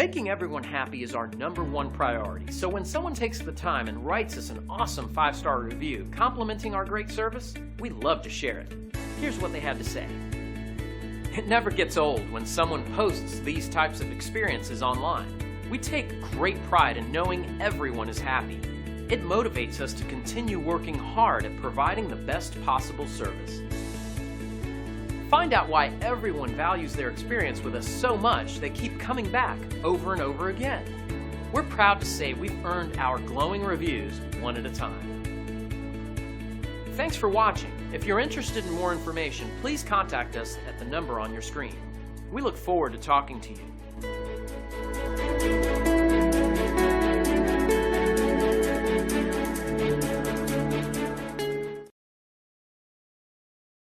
Making everyone happy is our #1 priority, so when someone takes the time and writes us an awesome 5-star review complimenting our great service, we love to share it. Here's what they had to say. It never gets old when someone posts these types of experiences online. We take great pride in knowing everyone is happy. It motivates us to continue working hard at providing the best possible service. Find out why everyone values their experience with us so much they keep coming back over and over again. We're proud to say we've earned our glowing reviews one at a time. Thanks for watching. If you're interested in more information, please contact us at the number on your screen. We look forward to talking to you.